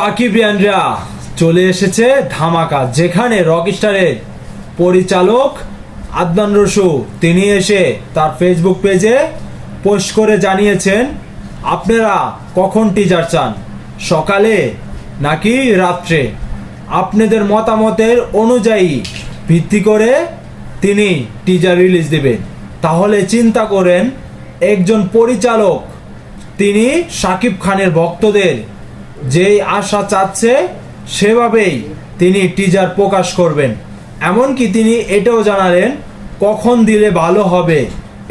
সাকিবিয়ানরা চলে এসেছে ধামাকা, যেখানে রকস্টারের পরিচালক আদনান রসু তিনি এসে তার ফেসবুক পেজে পোস্ট করে জানিয়েছেন আপনারা কখন টিজার চান, সকালে নাকি রাত্রে। আপনাদের মতামতের অনুযায়ী ভিত্তি করে তিনি টিজার রিলিজ দেবেন। তাহলে চিন্তা করেন, একজন পরিচালক তিনি শাকিব খানের ভক্তদের যেই আশা চাচ্ছে সেভাবেই তিনি টিজার প্রকাশ করবেন। এমনকি তিনি এটাও জানালেন কখন দিলে ভালো হবে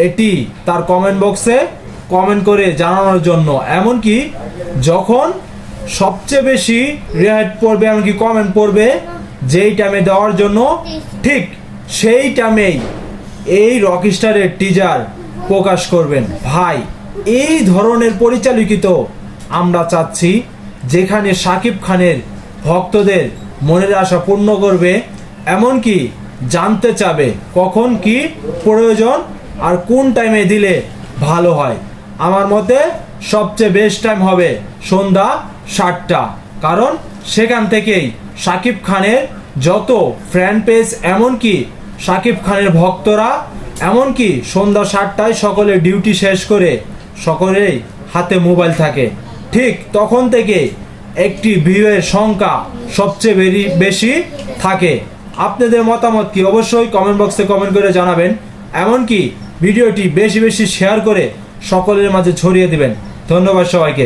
এটি তার কমেন্ট বক্সে কমেন্ট করে জানানোর জন্য। এমনকি যখন সবচেয়ে বেশি রেহাইট পড়বে, এমনকি কমেন্ট পড়বে যেই টাইমে দেওয়ার জন্য, ঠিক সেই টাইমেই এই রকস্টারের টিজার প্রকাশ করবেন। ভাই, এই ধরনের পরিচালিত আমরা চাচ্ছি, যেখানে শাকিব খানের ভক্তদের মনের আশা পূর্ণ করবে, এমনকি জানতে চাবে কখন কি প্রয়োজন আর কোন টাইমে দিলে ভালো হয়। আমার মতে সবচেয়ে বেস্ট টাইম হবে সন্ধ্যা 7টা, কারণ সেখান থেকেই শাকিব খানের যত ফ্যান পেজ, এমনকি শাকিব খানের ভক্তরা, এমনকি সন্ধ্যা 7টায় সকলে ডিউটি শেষ করে সকলেই হাতে মোবাইল থাকে, ঠিক তখন থেকে একটি ভিউয়ের সংখ্যা সবচেয়ে বেশি থাকে। আপনাদের মতামত কি অবশ্যই কমেন্ট বক্সে কমেন্ট করে জানাবেন। এমনকি ভিডিওটি বেশি বেশি শেয়ার করে সকলের মাঝে ছড়িয়ে দিবেন। ধন্যবাদ সবাইকে।